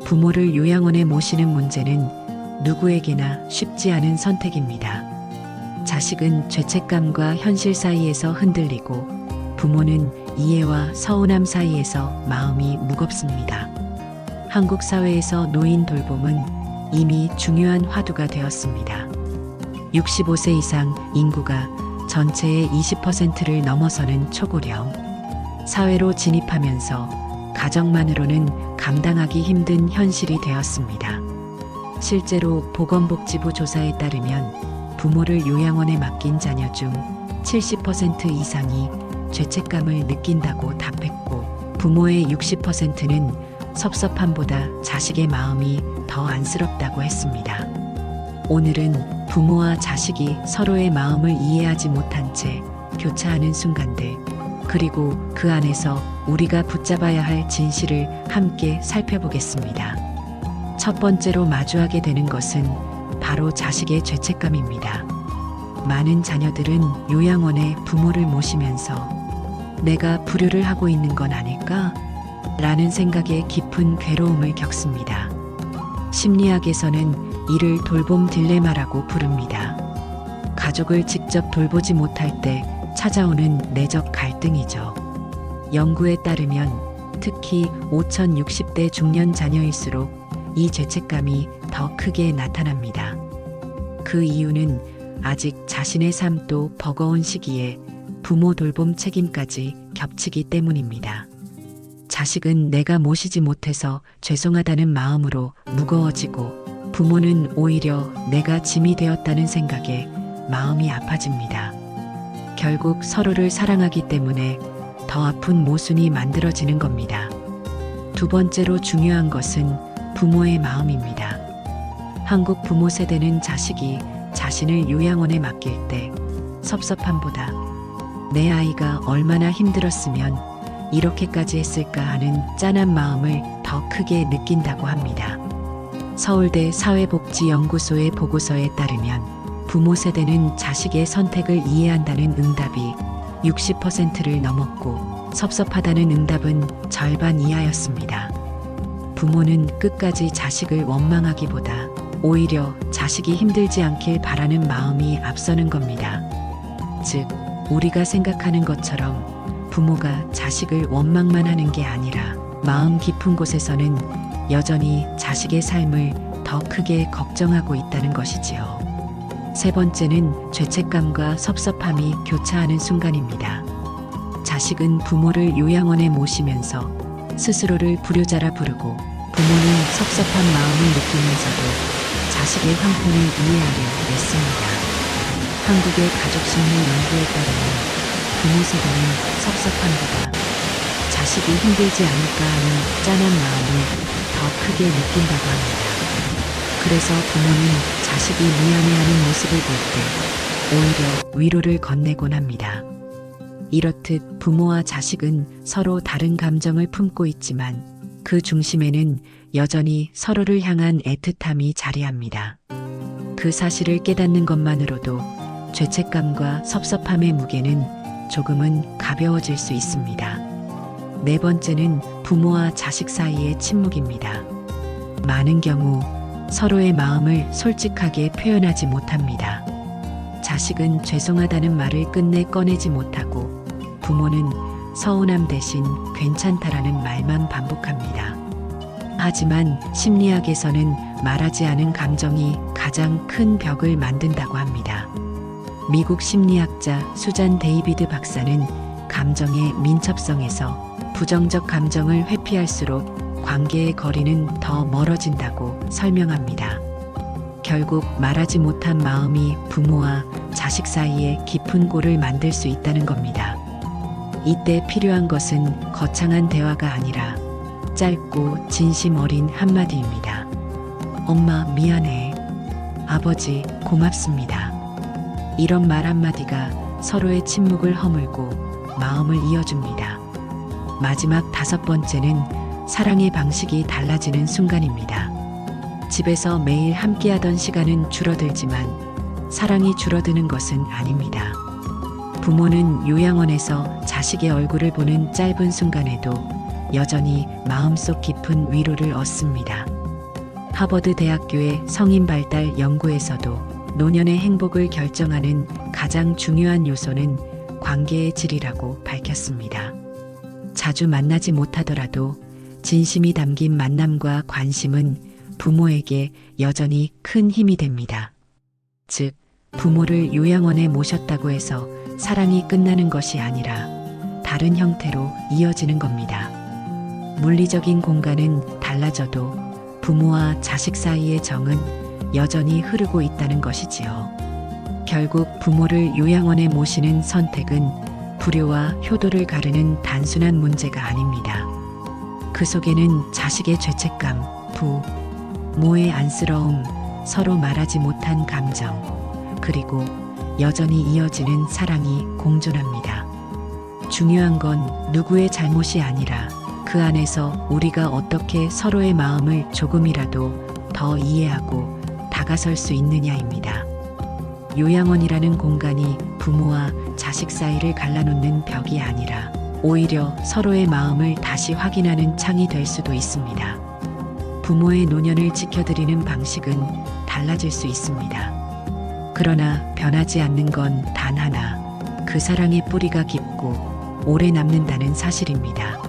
부모를 요양원에 모시는 문제는 누구에게나 쉽지 않은 선택입니다. 자식은 죄책감과 현실 사이에서 흔들리고 부모는 이해와 서운함 사이에서 마음이 무겁습니다. 한국 사회에서 노인 돌봄은 이미 중요한 화두가 되었습니다. 65세 이상 인구가 전체의 20%를 넘어서는 초고령, 사회로 진입하면서 가정만으로는 감당하기 힘든 현실이 되었습니다. 실제로 보건복지부 조사에 따르면 부모를 요양원에 맡긴 자녀 중 70% 이상이 죄책감을 느낀다고 답했고, 부모의 60%는 섭섭함보다 자식의 마음이 더 안쓰럽다고 했습니다. 오늘은 부모와 자식이 서로의 마음을 이해하지 못한 채 교차하는 순간들, 그리고 그 안에서 우리가 붙잡아야 할 진실을 함께 살펴보겠습니다. 첫 번째로 마주하게 되는 것은 바로 자식의 죄책감입니다. 많은 자녀들은 요양원에 부모를 모시면서 내가 불효를 하고 있는 건 아닐까? 라는 생각에 깊은 괴로움을 겪습니다. 심리학에서는 이를 돌봄 딜레마라고 부릅니다. 가족을 직접 돌보지 못할 때 찾아오는 내적 갈등이죠. 연구에 따르면 특히 5060대 중년 자녀일수록 이 죄책감이 더 크게 나타납니다. 그 이유는 아직 자신의 삶도 버거운 시기에 부모 돌봄 책임까지 겹치기 때문입니다. 자식은 내가 모시지 못해서 죄송하다는 마음으로 무거워지고, 부모는 오히려 내가 짐이 되었다는 생각에 마음이 아파집니다. 결국 서로를 사랑하기 때문에 더 아픈 모순이 만들어지는 겁니다. 두 번째로 중요한 것은 부모의 마음입니다. 한국 부모 세대는 자식이 자신을 요양원에 맡길 때 섭섭함보다 내 아이가 얼마나 힘들었으면 이렇게까지 했을까 하는 짠한 마음을 더 크게 느낀다고 합니다. 서울대 사회복지연구소의 보고서에 따르면 부모 세대는 자식의 선택을 이해한다는 응답이 60%를 넘었고, 섭섭하다는 응답은 절반 이하였습니다. 부모는 끝까지 자식을 원망하기보다 오히려 자식이 힘들지 않길 바라는 마음이 앞서는 겁니다. 즉, 우리가 생각하는 것처럼 부모가 자식을 원망만 하는 게 아니라 마음 깊은 곳에서는 여전히 자식의 삶을 더 크게 걱정하고 있다는 것이지요. 세 번째는 죄책감과 섭섭함이 교차하는 순간입니다. 자식은 부모를 요양원에 모시면서 스스로를 불효자라 부르고, 부모는 섭섭한 마음을 느끼면서도 자식의 형편을 이해하려 애씁니다. 한국의 가족심리 연구에 따르면 부모 세대는 섭섭함보다 자식이 힘들지 않을까 하는 짠한 마음을 더 크게 느낀다고 합니다. 그래서 부모는 자식이 미안해하는 모습을 볼 때 오히려 위로를 건네곤 합니다. 이렇듯 부모와 자식은 서로 다른 감정을 품고 있지만 그 중심에는 여전히 서로를 향한 애틋함이 자리합니다. 그 사실을 깨닫는 것만으로도 죄책감과 섭섭함의 무게는 조금은 가벼워질 수 있습니다. 네 번째는 부모와 자식 사이의 침묵입니다. 많은 경우 서로의 마음을 솔직하게 표현하지 못합니다. 자식은 죄송하다는 말을 끝내 꺼내지 못하고, 부모는 서운함 대신 괜찮다라는 말만 반복합니다. 하지만 심리학에서는 말하지 않은 감정이 가장 큰 벽을 만든다고 합니다. 미국 심리학자 수잔 데이비드 박사는 감정의 민첩성에서 부정적 감정을 회피할수록 관계의 거리는 더 멀어진다고 설명합니다. 결국 말하지 못한 마음이 부모와 자식 사이에 깊은 골을 만들 수 있다는 겁니다. 이때 필요한 것은 거창한 대화가 아니라 짧고 진심 어린 한마디입니다. 엄마 미안해. 아버지 고맙습니다. 이런 말 한마디가 서로의 침묵을 허물고 마음을 이어줍니다. 마지막 다섯 번째는 사랑의 방식이 달라지는 순간입니다. 집에서 매일 함께하던 시간은 줄어들지만 사랑이 줄어드는 것은 아닙니다. 부모는 요양원에서 자식의 얼굴을 보는 짧은 순간에도 여전히 마음속 깊은 위로를 얻습니다. 하버드 대학교의 성인 발달 연구에서도 노년의 행복을 결정하는 가장 중요한 요소는 관계의 질이라고 밝혔습니다. 자주 만나지 못하더라도 진심이 담긴 만남과 관심은 부모에게 여전히 큰 힘이 됩니다. 즉, 부모를 요양원에 모셨다고 해서 사랑이 끝나는 것이 아니라 다른 형태로 이어지는 겁니다. 물리적인 공간은 달라져도 부모와 자식 사이의 정은 여전히 흐르고 있다는 것이지요. 결국 부모를 요양원에 모시는 선택은 불효와 효도를 가르는 단순한 문제가 아닙니다. 그 속에는 자식의 죄책감, 부모의 안쓰러움, 서로 말하지 못한 감정, 그리고 여전히 이어지는 사랑이 공존합니다. 중요한 건 누구의 잘못이 아니라 그 안에서 우리가 어떻게 서로의 마음을 조금이라도 더 이해하고 다가설 수 있느냐입니다. 요양원이라는 공간이 부모와 자식 사이를 갈라놓는 벽이 아니라 오히려 서로의 마음을 다시 확인하는 창이 될 수도 있습니다. 부모의 노년을 지켜드리는 방식은 달라질 수 있습니다. 그러나 변하지 않는 건 단 하나, 그 사랑의 뿌리가 깊고 오래 남는다는 사실입니다.